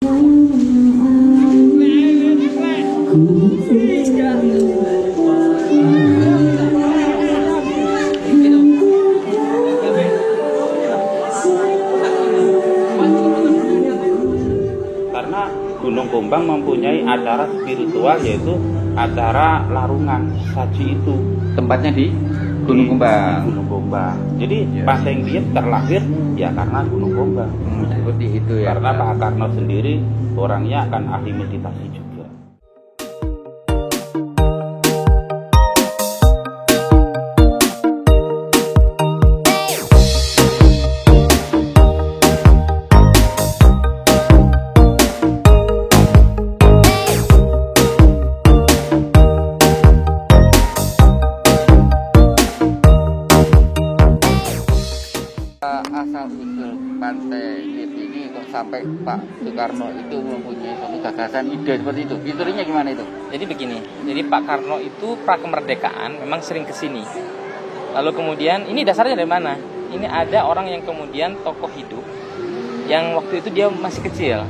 Karena Gunung Gombang mempunyai acara spiritual, yaitu acara larungan saji itu. Tempatnya di Gunung Gombang. Gunung Gombang. Jadi Ya. Pantai Ngliep terlahir ya karena Gunung Gombang. Seperti itu ya. Karena Pak Karno sendiri orangnya akan ahli meditasi juga. Asal usul Pantai Ngliep ini kok sampai Pak Soekarno itu mempunyai suatu gagasan ide seperti itu. Historinya gimana itu? Jadi begini, jadi Pak Karno itu pra kemerdekaan memang sering kesini. Lalu kemudian ini dasarnya dari mana? Ini ada orang yang kemudian tokoh hidup yang waktu itu dia masih kecil.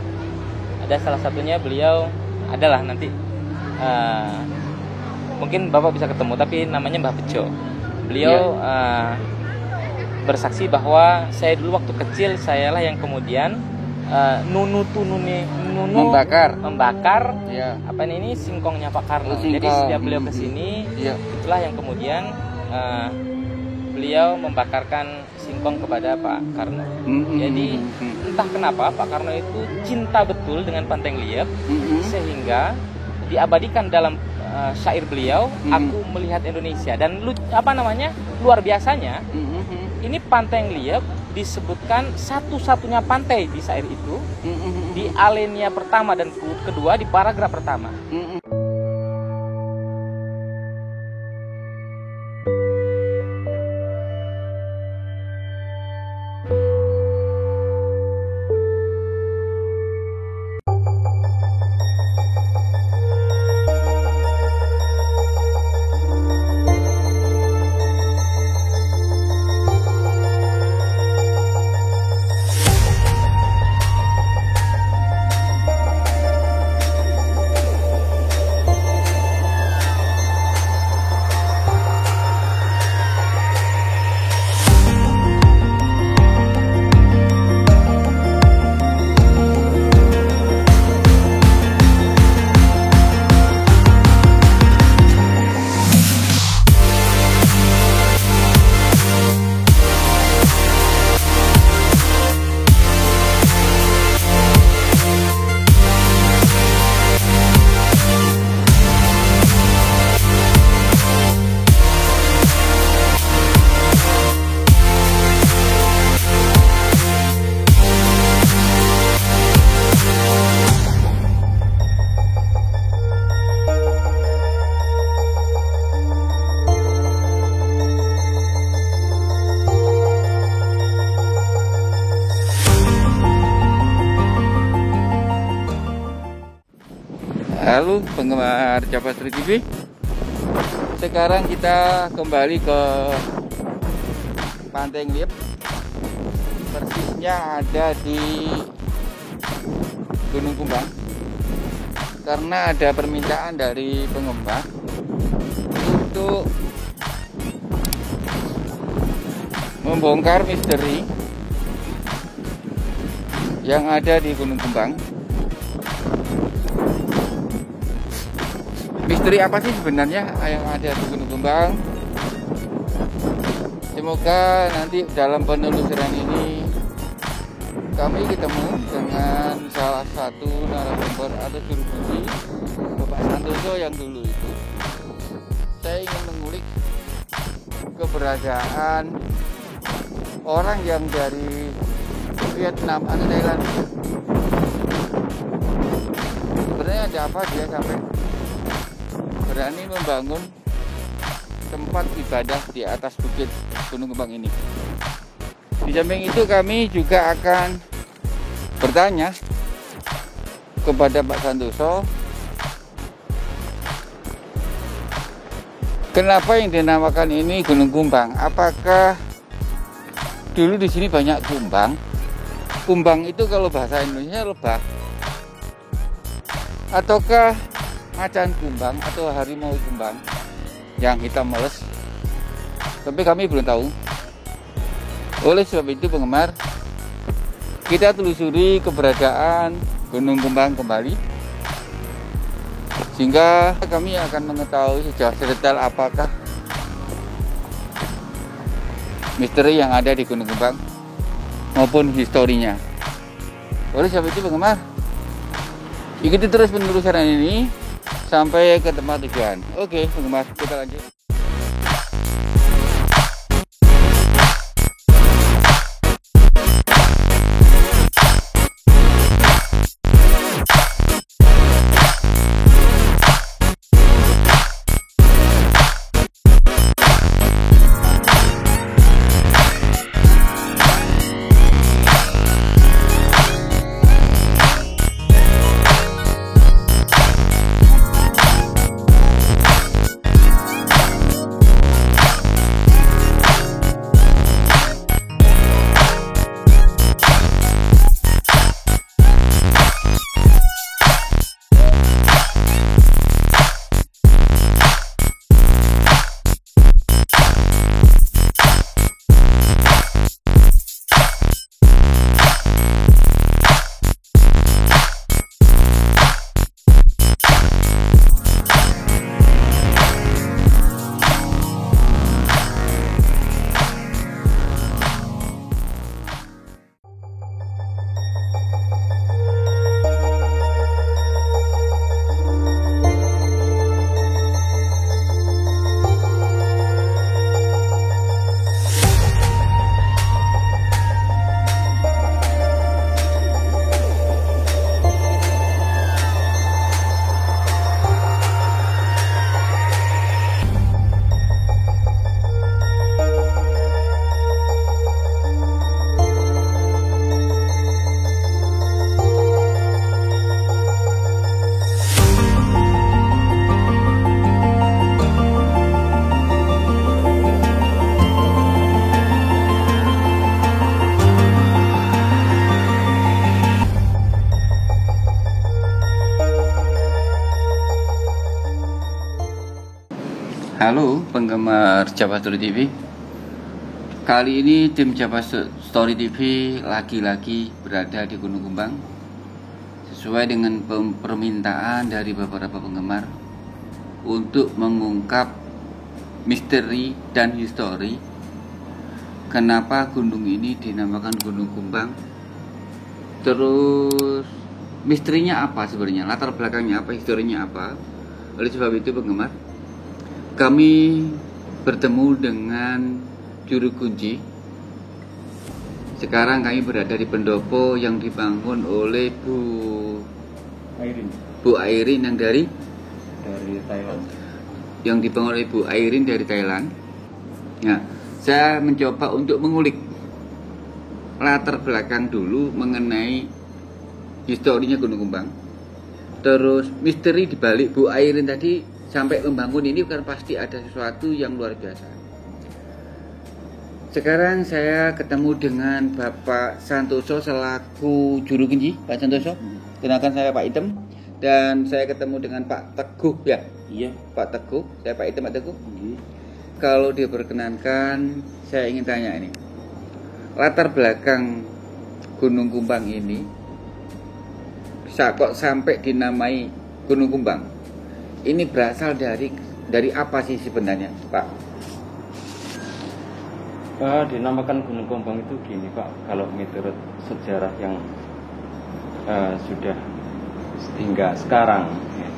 Ada salah satunya beliau adalah nanti mungkin Bapak bisa ketemu, tapi namanya Mbah Bejo. Beliau bersaksi bahwa saya dulu waktu kecil sayalah yang kemudian membakar Ya. apa ini singkongnya Pak Karno. Oh, singkong. Jadi setiap beliau kesini, Ya. itulah yang kemudian beliau membakarkan singkong kepada Pak Karno. Jadi entah kenapa Pak Karno itu cinta betul dengan Pantai Ngliep, sehingga diabadikan dalam syair beliau, aku melihat Indonesia. Dan luar biasanya, ini Pantai Ngliep disebutkan satu-satunya pantai di syair itu, di alinea pertama dan kedua di paragraf pertama. Halo penggemar Japastri TV. Sekarang kita kembali ke Pantai Ngliep. Persisnya ada di Gunung Gombang. Karena ada permintaan dari pengembang untuk membongkar misteri yang ada di Gunung Gombang. Misteri apa sih sebenarnya yang ada di Gunung Gombang? Semoga nanti dalam penelusuran ini kami ketemu dengan salah satu narasumber atau juru kunci, Bapak Santoso yang dulu itu. Saya ingin mengulik keberadaan orang yang dari Vietnam atau Thailand. Sebenarnya ada apa dia sampai berani membangun tempat ibadah di atas bukit Gunung Gombang ini. Di samping itu kami juga akan bertanya kepada Pak Santoso, kenapa yang dinamakan ini Gunung Gombang? Apakah dulu di sini banyak kumbang? Kumbang itu kalau bahasa Indonesia lebah. ataukah macan kumbang atau harimau kumbang yang hitam meles, tapi kami belum tahu. Oleh sebab itu penggemar, kita telusuri keberadaan Gunung Kumbang kembali, sehingga kami akan mengetahui secara detail apakah misteri yang ada di Gunung Kumbang maupun historinya. Oleh sebab itu penggemar, ikuti terus penelusuran ini sampai ke tempat tujuan. Oke penggemar, kita lanjut. Halo penggemar Jawa Story TV. Kali ini tim Jawa Story TV lagi-lagi berada di Gunung Kumbang sesuai dengan permintaan dari beberapa penggemar untuk mengungkap misteri dan histori kenapa gunung ini dinamakan Gunung Kumbang. Terus misterinya apa sebenarnya, latar belakangnya apa, historinya apa. Oleh sebab itu penggemar, kami bertemu dengan juru kunci. Sekarang kami berada di pendopo yang dibangun oleh Bu Airin yang dari Thailand. Yang dibangun oleh Bu Airin dari Thailand. Nah, saya mencoba untuk mengulik latar belakang dulu mengenai historinya Gunung Kumbang. Terus misteri dibalik Bu Airin tadi sampai membangun ini kan pasti ada sesuatu yang luar biasa. Sekarang saya ketemu dengan Bapak Santoso selaku juru kunci. Pak Santoso, kenalkan saya Pak Item. Dan saya ketemu dengan Pak Teguh ya. Iya. Pak Teguh, saya Pak Item, Pak Teguh. Iya. Kalau diperkenankan, saya ingin tanya ini, latar belakang Gunung Kumbang ini kok sampai dinamai Gunung Kumbang? Ini berasal dari apa sih sebenarnya, Pak? Dinamakan Gunung Kumbang itu gini Pak, kalau menurut sejarah yang sudah hingga sekarang ya.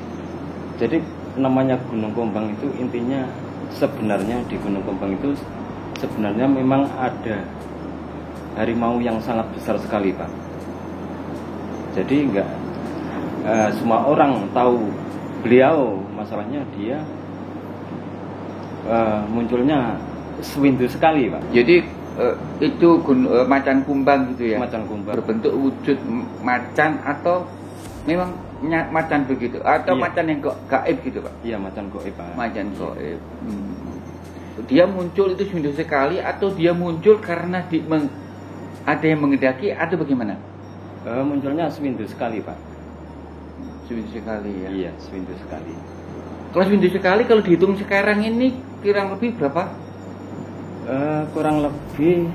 Jadi namanya Gunung Kumbang itu intinya sebenarnya di Gunung Kumbang itu sebenarnya memang ada harimau yang sangat besar sekali Pak. Jadi enggak semua orang tahu beliau, masalahnya dia munculnya sewindu sekali Pak. Jadi itu macan kumbang gitu ya? Macan kumbang berbentuk wujud macan atau memang macan begitu? Atau iya. Macan yang gaib gitu Pak? Iya, macan gaib Pak. Macan gaib. Dia muncul itu seminggu sekali atau dia muncul karena ada yang mengendaki atau bagaimana? Munculnya seminggu sekali Pak. Seminggu sekali ya. Iya, seminggu sekali. Kalau seminggu sekali kalau dihitung sekarang ini kurang lebih berapa? Kurang lebih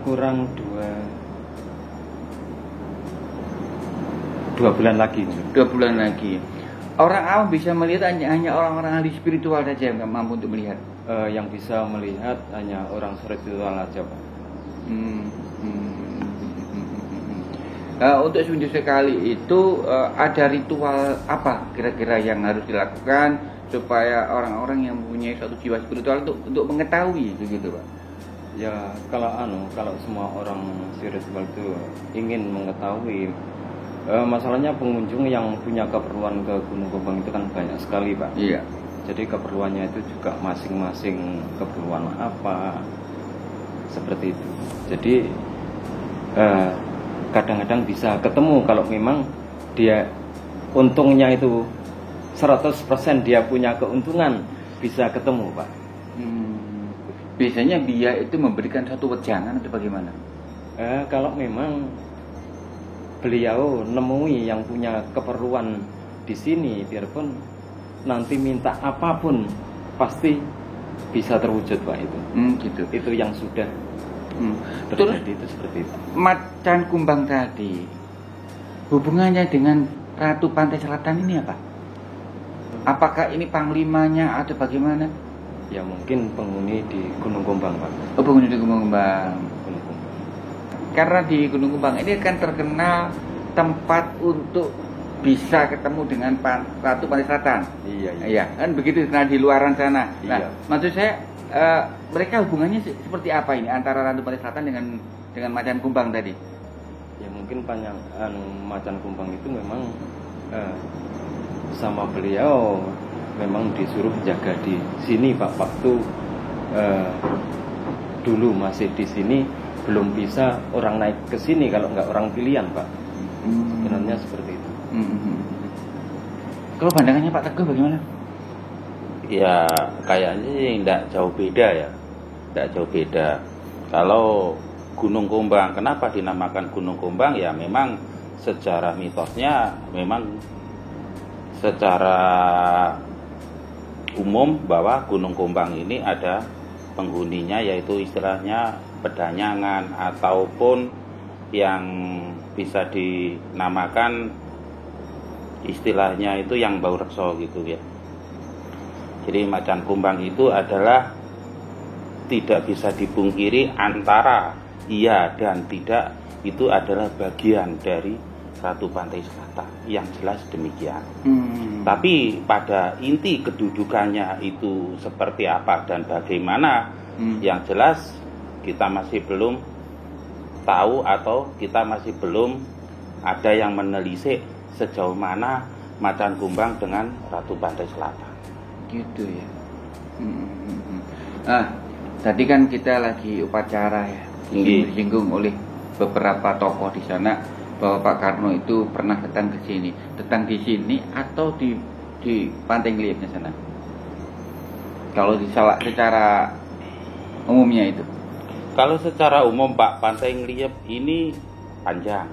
kurang dua bulan lagi. 2 bulan lagi. Orang awam bisa melihat hanya orang-orang ahli spiritual saja yang mampu untuk melihat. Yang bisa melihat hanya orang spiritual aja, Pak. Untuk seminggu sekali itu ada ritual apa kira-kira yang harus dilakukan supaya orang-orang yang mempunyai suatu jiwa spiritual untuk mengetahui begitu, Pak? Ya kalau semua orang spiritual itu ingin mengetahui, masalahnya pengunjung yang punya keperluan ke Gunung Gombang itu kan banyak sekali, Pak. Iya. Jadi keperluannya itu juga masing-masing keperluan apa seperti itu. Jadi kadang-kadang bisa ketemu kalau memang dia untungnya itu 100% dia punya keuntungan bisa ketemu, Pak. Biasanya dia itu memberikan satu wejangan atau bagaimana? Kalau memang beliau nemui yang punya keperluan di sini, biarpun nanti minta apapun pasti bisa terwujud, Pak, itu. Gitu. Itu yang sudah terjadi itu seperti itu. Macan Kumbang tadi hubungannya dengan Ratu Pantai Selatan ini apa? Apakah ini panglimanya atau bagaimana? Ya mungkin penghuni di Gunung Gombang, Pak. Penghuni di Gunung Gombang. Gunung Gombang. Karena di Gunung Gombang ini kan terkenal tempat untuk bisa ketemu dengan Ratu Pantai Selatan. Iya, kan begitu. Nah, di luaran sana. Nah, Iya. maksud saya mereka hubungannya seperti apa ini antara Ratu Pantai Selatan dengan Macan Kumbang tadi? Ya mungkin Macan Kumbang itu memang sama beliau memang disuruh jaga di sini, Pak. Waktu dulu masih di sini belum bisa orang naik ke sini kalau nggak orang pilihan, Pak. Sebenarnya seperti itu. Kalau pandangannya Pak Teguh bagaimana? Ya kayaknya sih tidak jauh beda ya. Tidak jauh beda. Kalau Gunung Gombang, kenapa dinamakan Gunung Gombang? Ya memang secara mitosnya memang secara umum bahwa Gunung Gombang ini ada penghuninya, yaitu istilahnya pedanyangan ataupun yang bisa dinamakan istilahnya itu yang bau rekso gitu ya. Jadi Macan Kumbang itu adalah tidak bisa dipungkiri antara iya dan tidak, itu adalah bagian dari Ratu Pantai Selatan, yang jelas demikian. Tapi pada inti kedudukannya itu seperti apa dan bagaimana, yang jelas kita masih belum tahu atau kita masih belum ada yang menelisik sejauh mana Macan Kumbang dengan Ratu Pantai Selatan. Gitu ya. Tadi kan kita lagi upacara ya, disinggung oleh beberapa tokoh di sana bahwa Pak Karno itu pernah datang ke sini. Datang di sini atau di Pantai Ngeliepnya sana? Kalau secara umumnya itu. Kalau secara umum Pak, Pantai Ngeliep ini panjang.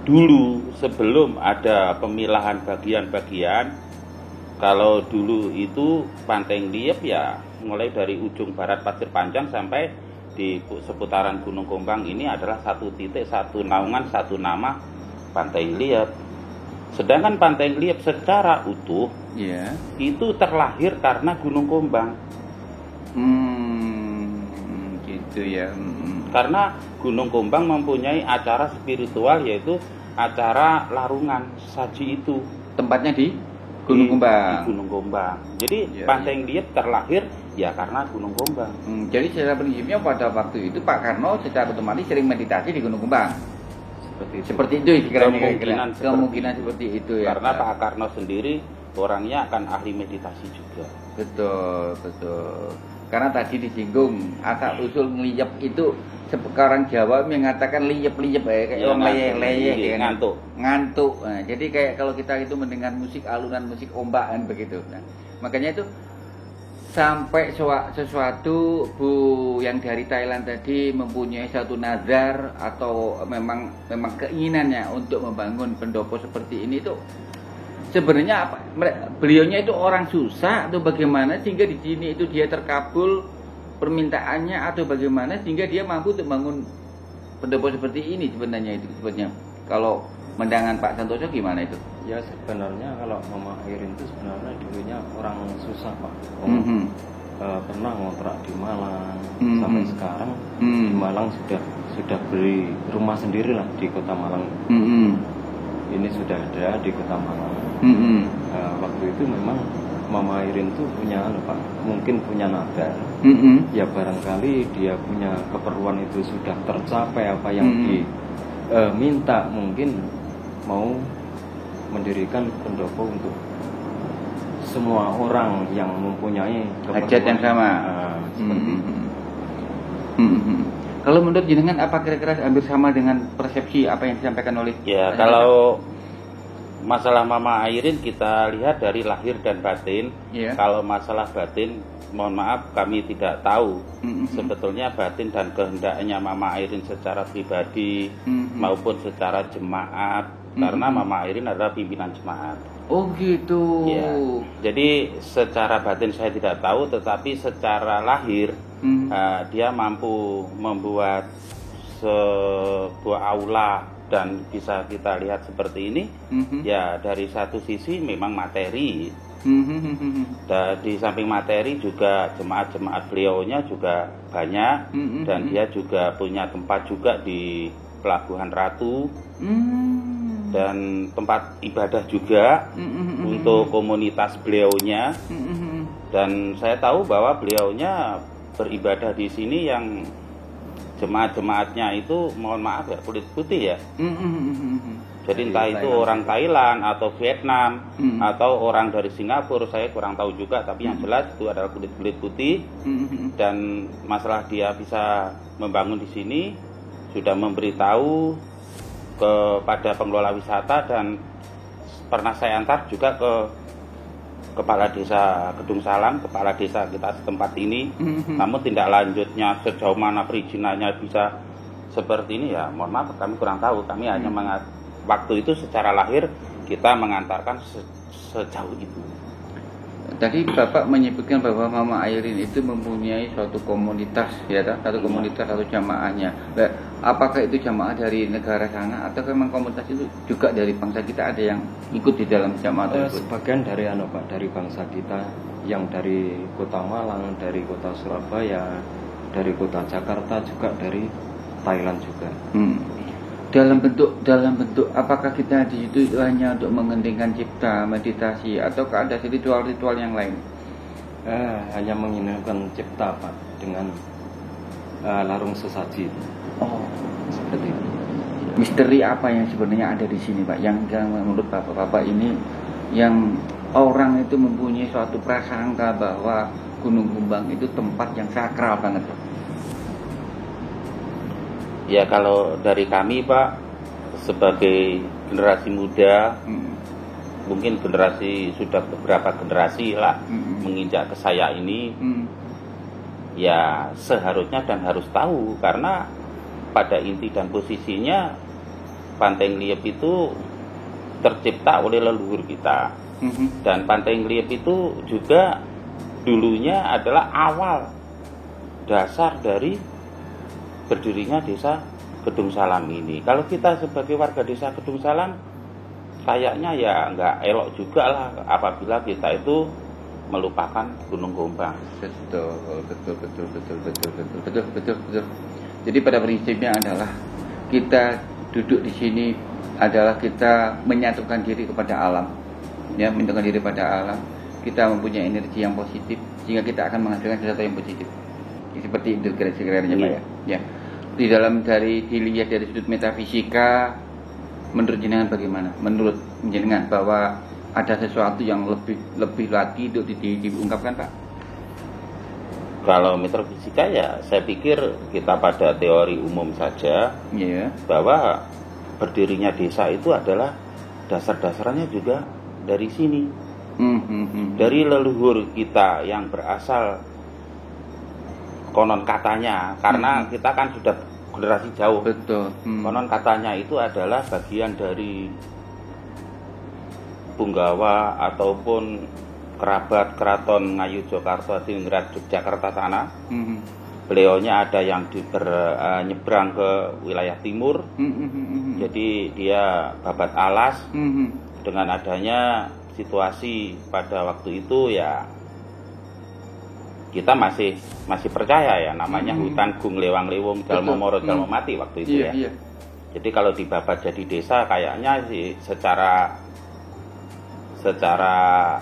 Dulu sebelum ada pemilahan bagian-bagian, kalau dulu itu Pantai Ngeliep ya mulai dari ujung barat Pasir Panjang sampai di seputaran Gunung Gombang ini adalah satu titik, satu naungan, satu nama Pantai Ngeliep. Sedangkan Pantai Ngeliep secara utuh itu terlahir karena Gunung Gombang. Gitu ya. Karena Gunung Gombang mempunyai acara spiritual, yaitu acara larungan saji itu. Tempatnya di Gunung Gombang. Di Gunung Gombang. Jadi Pantai Ngeliep terlahir ya karena Gunung Gombang. Jadi secara prinsipnya pada waktu itu Pak Karno secara otomatis sering meditasi di Gunung Gombang. Seperti itu kemungkinan seperti itu ya. Karena Pak Karno sendiri orangnya akan ahli meditasi juga. Betul. Karena tadi disinggung asal usul ngeliep itu orang Jawa mengatakan liep kayak orang leyeh ngantuk. Nah, jadi kayak kalau kita itu mendengar musik alunan musik ombak kan begitu. Nah, makanya itu sampai sesuatu Bu yang dari Thailand tadi mempunyai satu nazar atau memang keinginannya untuk membangun pendopo seperti ini tuh sebenarnya apa? Beliaunya itu orang susah atau bagaimana sehingga di sini itu dia terkabul permintaannya atau bagaimana sehingga dia mampu untuk membangun pendopo seperti ini sebenarnya itu sebetulnya. Kalau mendangan Pak Santoso gimana itu? Ya sebenarnya kalau Mama Airin itu sebenarnya dulunya orang susah Pak. Pernah ngontrak di Malang sampai sekarang di Malang sudah beli rumah sendiri lah di Kota Malang. Ini sudah ada di Kota Malang. Waktu itu memang Mama Airin itu punya Pak, mungkin punya nadar. Ya barangkali dia punya keperluan itu sudah tercapai apa yang diminta, mungkin mau mendirikan pendopo untuk semua orang yang mempunyai hajat yang sama. Seperti itu. Kalau menurut jenengan apa kira-kira hampir sama dengan persepsi apa yang disampaikan oleh? Ya kalau masalah Mama Airin kita lihat dari lahir dan batin. Kalau masalah batin, mohon maaf kami tidak tahu sebetulnya batin dan kehendaknya Mama Airin secara pribadi maupun secara jemaat. Karena Mama Airin adalah pimpinan jemaat. Oh gitu. Ya. Jadi secara batin saya tidak tahu, tetapi secara lahir dia mampu membuat sebuah aula dan bisa kita lihat seperti ini. Ya dari satu sisi memang materi. Dan di samping materi juga jemaat-jemaat beliaunya juga banyak dan dia juga punya tempat juga di Pelabuhan Ratu. Dan tempat ibadah juga untuk komunitas beliaunya. Dan saya tahu bahwa beliaunya beribadah di sini yang jemaat-jemaatnya itu mohon maaf ya kulit putih ya. Jadi entah itu orang Thailand atau Vietnam atau orang dari Singapura, saya kurang tahu juga, tapi yang jelas itu adalah kulit putih. Dan masalah dia bisa membangun di sini sudah memberitahu kepada pengelola wisata dan pernah saya antar juga ke kepala desa Gedung Salam, kepala desa kita setempat ini. Namun tindak lanjutnya sejauh mana perizinannya bisa seperti ini ya mohon maaf kami kurang tahu. Kami hanya waktu itu secara lahir kita mengantarkan sejauh itu. Tadi Bapak menyebutkan bahwa Mama Airin itu mempunyai suatu komunitas, ya, satu komunitas atau jamaahnya. Apakah itu jamaah dari negara sana atau memang komunitas itu juga dari bangsa kita ada yang ikut di dalam jamaah tersebut? Sebagian dari Pak, dari bangsa kita yang dari Kota Malang, dari Kota Surabaya, dari Kota Jakarta, juga dari Thailand juga. Dalam bentuk apakah kita di situ hanya untuk mengentingkan cipta, meditasi, ataukah ada ritual-ritual yang lain? Hanya menginginkan cipta Pak dengan larung sesaji. Oh, seperti itu. Misteri apa yang sebenarnya ada di sini Pak? Yang menurut Bapak ini yang orang itu mempunyai suatu prasangka bahwa Gunung Kumbang itu tempat yang sakral banget Pak. Ya kalau dari kami Pak sebagai generasi muda, mungkin generasi sudah beberapa generasi lah menginjak ke saya ini, ya seharusnya dan harus tahu karena pada inti dan posisinya Pantai Ngliep itu tercipta oleh leluhur kita. Dan Pantai Ngliep itu juga dulunya adalah awal dasar dari berdirinya desa Gedung Salam ini. Kalau kita sebagai warga desa Gedung Salam kayaknya ya nggak elok juga lah apabila kita itu melupakan Gunung Gombang. Betul. Jadi pada prinsipnya adalah kita duduk di sini adalah kita menyatukan diri kepada alam, ya, menyatukan diri pada alam. Kita mempunyai energi yang positif sehingga kita akan menghasilkan sesuatu yang positif. Seperti itu kira-kira Pak ya. Ya. Di dalam dilihat dari sudut metafisika, menurut jenengan bagaimana? Menurut jenengan bahwa ada sesuatu yang lebih lagi untuk diungkapkan Pak? Kalau metafisika ya saya pikir kita pada teori umum saja, bahwa berdirinya desa itu adalah dasar-dasarnya juga dari sini. Dari leluhur kita yang berasal konon katanya, karena kita kan sudah generasi jauh. Betul. Konon katanya itu adalah bagian dari Punggawa ataupun kerabat keraton Ngayogyakarta, Adiningrat, Yogyakarta sana. Beliaunya ada yang nyebrang ke wilayah timur. Jadi dia babat alas. Dengan adanya situasi pada waktu itu ya kita masih percaya ya, namanya hutan gung lewang lewung jalma moro jalma mati waktu itu ya. Iya. Jadi kalau dibabat jadi desa kayaknya sih secara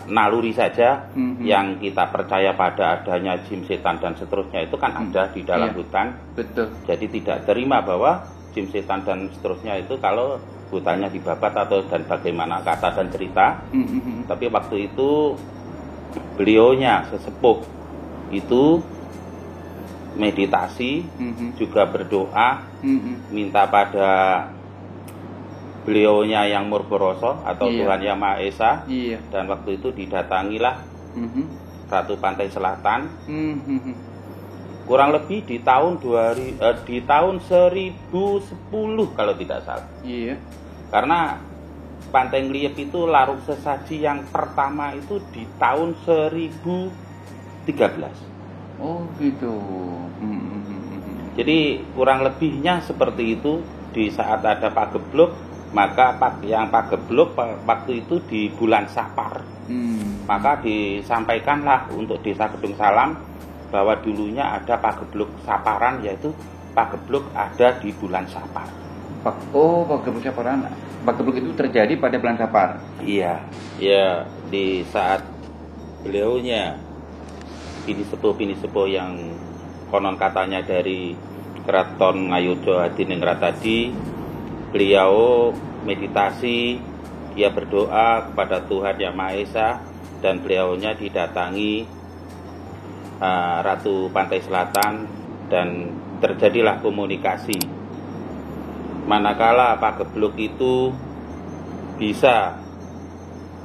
naluri saja yang kita percaya pada adanya jin, setan dan seterusnya itu kan ada di dalam hutan. Betul. Jadi tidak terima bahwa jin, setan dan seterusnya itu kalau hutannya dibabat atau dan bagaimana kata dan cerita. Tapi waktu itu beliaunya sesepuh itu meditasi, juga berdoa, minta pada beliaunya yang Murboroso atau Tuhan Yang Maha Esa. Dan waktu itu didatangilah Ratu Pantai Selatan. Kurang lebih di tahun 1010 kalau tidak salah. Karena Pantai Ngliep itu larung sesaji yang pertama itu di tahun 1013. Oh gitu. Jadi kurang lebihnya seperti itu. Di saat ada Pagebluk, maka yang Pagebluk waktu itu di bulan Sapar. Maka disampaikanlah untuk Desa Kedung Salam bahwa dulunya ada Pagebluk Saparan, yaitu Pagebluk ada di bulan Sapar. Pagebluk Saparan. Pagebluk itu terjadi pada bulan Sapar. Iya, ya di saat beliaunya Bini Sepuh yang konon katanya dari Keraton Ngayogyakarta Adiningrat tadi, beliau meditasi, dia berdoa kepada Tuhan Yang Maha Esa, dan beliaunya didatangi Ratu Pantai Selatan dan terjadilah komunikasi. Manakala Pagebluk itu bisa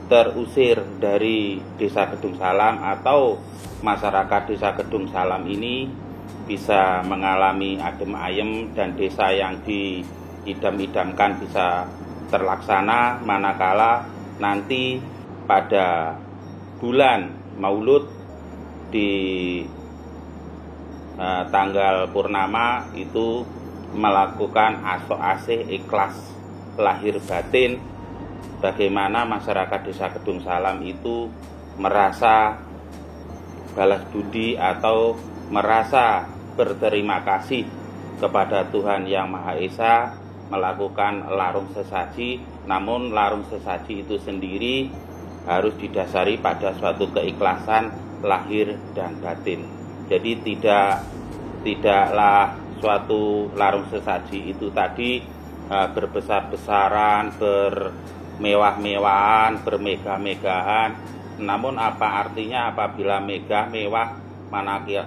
terusir dari Desa Kedung Salam atau masyarakat Desa Kedung Salam ini bisa mengalami adem ayem dan desa yang diidam-idamkan bisa terlaksana, manakala nanti pada bulan Maulud di tanggal purnama itu melakukan aso-asih ikhlas lahir batin, bagaimana masyarakat Desa Kedung Salam itu merasa balas budi atau merasa berterima kasih kepada Tuhan Yang Maha Esa, melakukan larung sesaji. Namun larung sesaji itu sendiri harus didasari pada suatu keikhlasan lahir dan batin. Jadi tidaklah suatu larung sesaji itu tadi berbesar-besaran, bermewah-mewahan, bermegah-megahan. Namun apa artinya apabila megah mewah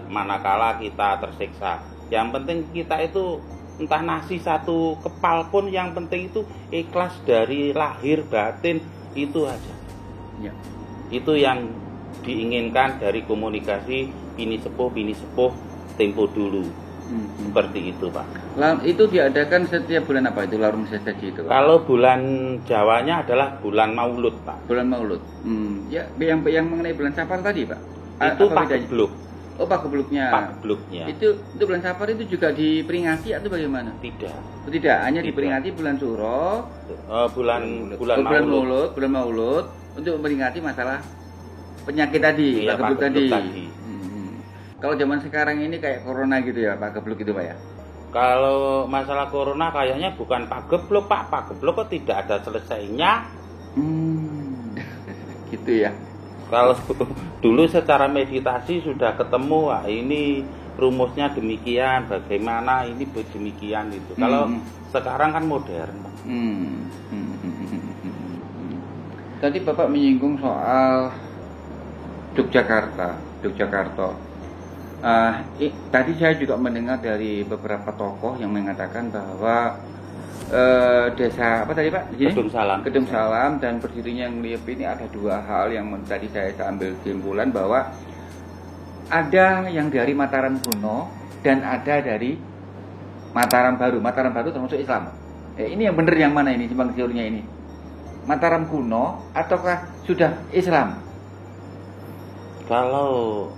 manakala kita tersiksa? Yang penting kita itu entah nasi satu kepal pun, yang penting itu ikhlas dari lahir batin, itu aja. Ya. Itu yang diinginkan dari komunikasi Bini Sepuh tempo dulu. Seperti itu, Pak. Itu diadakan setiap bulan apa itu larung sesaji itu, Pak? Kalau bulan Jawanya adalah bulan Maulud, Pak. Bulan Maulud. Ya, yang mengenai bulan Sapar tadi, Pak. Itu Pagebluk. Oh, Pagebluknya. Pagebluknya. Itu bulan Sapar itu juga diperingati atau bagaimana? Tidak, hanya diperingati bulan Suro. Bulan Maulud untuk memperingati masalah penyakit tadi, Pagebluk tadi. Kalau zaman sekarang ini kayak corona gitu ya, Pagebluk itu, Pak ya? Kalau masalah corona kayaknya bukan Pagebluk, Pak. Pagebluk kok tidak ada selesainya. Gitu ya. Kalau dulu secara meditasi sudah ketemu, wah ini rumusnya demikian, bagaimana ini demikian itu. Kalau sekarang kan modern, Pak. Tadi Bapak menyinggung soal Yogyakarta. Tadi saya juga mendengar dari beberapa tokoh yang mengatakan bahwa desa apa tadi Pak? Di sini? Kedung Salam. Kedung Salam dan berdirinya Ngeliep ini ada dua hal yang tadi saya ambil kesimpulan bahwa ada yang dari Mataram kuno dan ada dari Mataram Baru. Mataram Baru termasuk Islam. Ini yang benar yang mana ini simpang siurnya ini? Mataram kuno ataukah sudah Islam? Kalau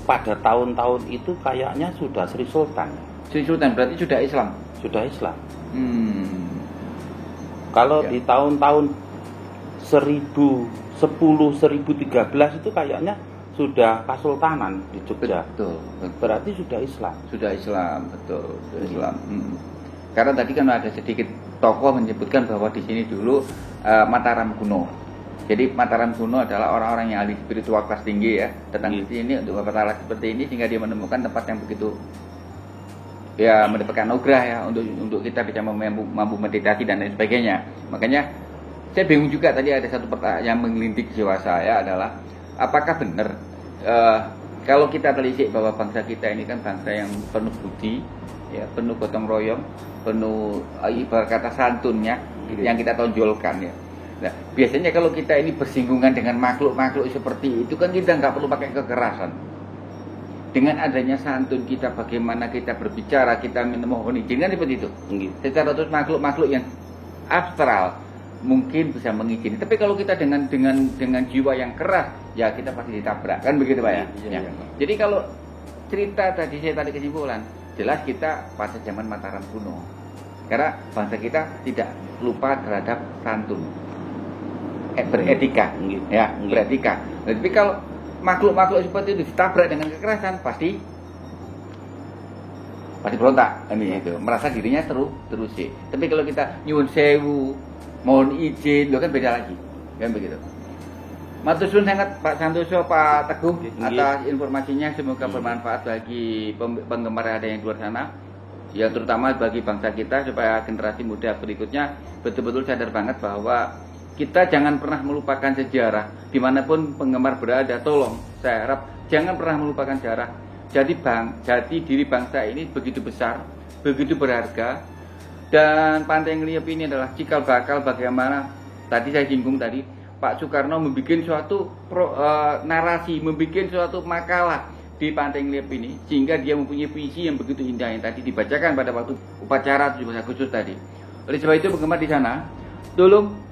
pada tahun-tahun itu kayaknya sudah Sri Sultan. Sri Sultan berarti sudah Islam. Sudah Islam. Ya. Kalau di tahun-tahun 1010, 1013 itu kayaknya sudah Kesultanan di Jogja. Betul. Berarti sudah Islam. Sudah Islam, betul, sudah Islam. Karena tadi kan ada sedikit tokoh menyebutkan bahwa di sini dulu Mataram kuno. Jadi Mataram kuno adalah orang-orang yang ahli spiritual kelas tinggi ya, datang ke sini untuk berpahala seperti ini sehingga dia menemukan tempat yang begitu ya mendapatkan anugerah ya untuk kita bisa mampu meditasi dan lain sebagainya. Makanya saya bingung juga tadi ada satu pertanyaan yang menggelintik jiwa saya adalah apakah benar kalau kita telisik bahwa bangsa kita ini kan bangsa yang penuh budi, ya penuh gotong royong, penuh ibarat kata santunnya yang kita tonjolkan ya. Nah, biasanya kalau kita ini bersinggungan dengan makhluk-makhluk seperti itu kan kita nggak perlu pakai kekerasan. Dengan adanya santun kita, bagaimana kita berbicara, kita memohon izin kan seperti itu. Secara terus makhluk-makhluk yang abstral mungkin bisa mengizini. Tapi kalau kita dengan jiwa yang keras, ya kita pasti ditabrak kan begitu Pak ya. Iya. Jadi kalau cerita tadi saya tadi kesimpulan, jelas kita pada zaman Mataram kuno. Karena bangsa kita tidak lupa terhadap santun, beretika, ya beretika. Tapi kalau makhluk-makhluk seperti itu ditabrak dengan kekerasan pasti berontak itu, merasa dirinya terus sih. Tapi kalau kita nyuwun sewu, mohon izin, lo kan beda lagi, kan begitu. Matur suwun sangat Pak Santoso, Pak Teguh atas informasinya, semoga bermanfaat bagi penggemar ada yang di luar sana, ya terutama bagi bangsa kita supaya generasi muda berikutnya betul-betul sadar banget bahwa kita jangan pernah melupakan sejarah dimanapun penggemar berada. Tolong saya harap jangan pernah melupakan sejarah. Jati diri bangsa ini begitu besar, begitu berharga. Dan Pantai Ngeliep ini adalah cikal bakal bagaimana tadi saya singgung tadi Pak Soekarno membuat suatu narasi, membuat suatu makalah di Pantai Ngeliep ini sehingga dia mempunyai puisi yang begitu indah yang tadi dibacakan pada waktu upacara 17 Agustus tadi. Oleh sebab itu penggemar di sana, tolong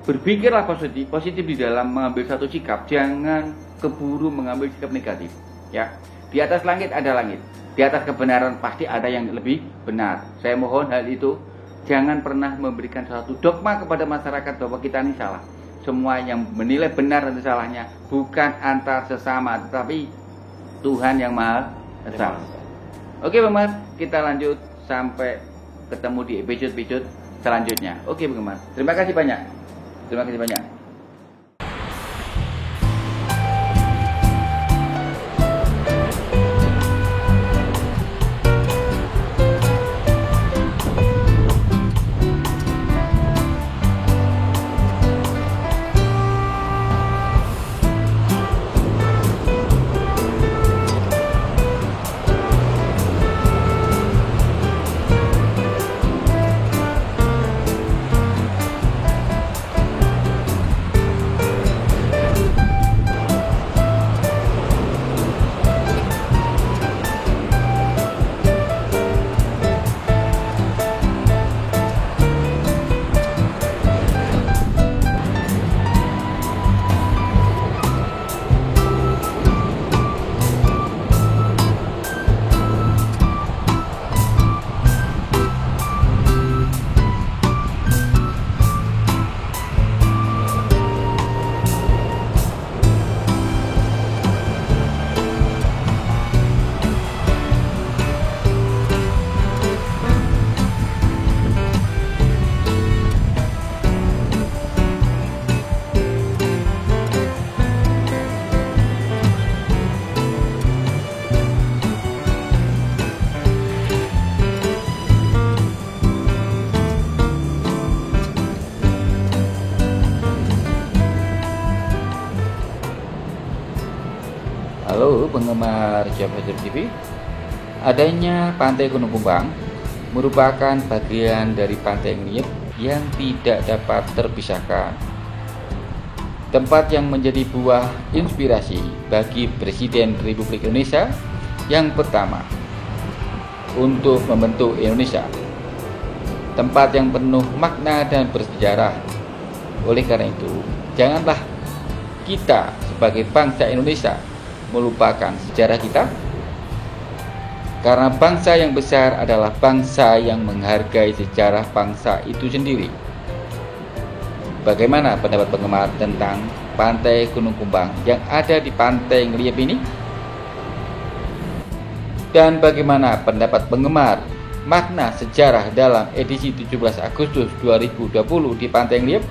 berpikirlah positif di dalam mengambil satu sikap, jangan keburu mengambil sikap negatif. Ya, di atas langit ada langit, di atas kebenaran pasti ada yang lebih benar. Saya mohon hal itu jangan pernah memberikan suatu dogma kepada masyarakat bahwa kita ini salah. Semua yang menilai benar dan salahnya bukan antar sesama, tetapi Tuhan yang Maha Esa. Oke, penggemar, kita lanjut sampai ketemu di episode selanjutnya. Oke, penggemar, terima kasih banyak. Terima kasih banyak. Halo penggemar Jawa TV. Adanya Pantai Gunung Pumbang merupakan bagian dari Pantai Ngeliep yang tidak dapat terpisahkan. Tempat yang menjadi buah inspirasi bagi Presiden Republik Indonesia yang pertama untuk membentuk Indonesia. Tempat yang penuh makna dan bersejarah. Oleh karena itu, janganlah kita sebagai bangsa Indonesia melupakan sejarah kita, karena bangsa yang besar adalah bangsa yang menghargai sejarah bangsa itu sendiri. Bagaimana pendapat penggemar tentang Pantai Gunung Kumbang yang ada di Pantai Ngeliep ini? Dan bagaimana pendapat penggemar makna sejarah dalam edisi 17 Agustus 2020 di Pantai Ngeliep?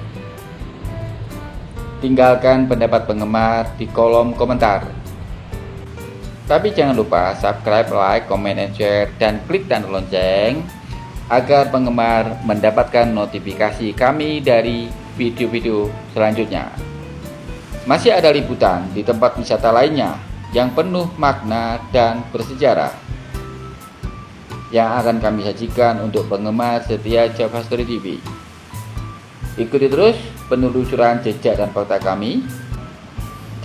Tinggalkan pendapat penggemar di kolom komentar. Tapi jangan lupa subscribe, like, comment, and share, dan klik tanda lonceng agar penggemar mendapatkan notifikasi kami dari video-video selanjutnya. Masih ada liputan di tempat wisata lainnya yang penuh makna dan bersejarah yang akan kami sajikan untuk penggemar setia Java Story TV. Ikuti terus penelusuran jejak dan fakta kami,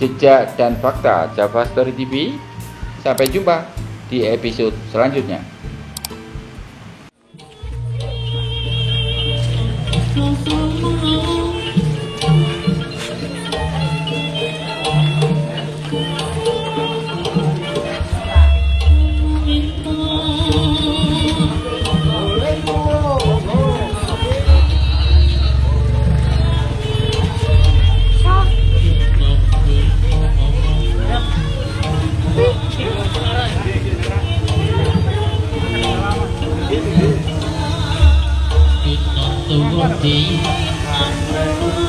jejak dan fakta Java Story TV. Sampai jumpa di episode selanjutnya. Kita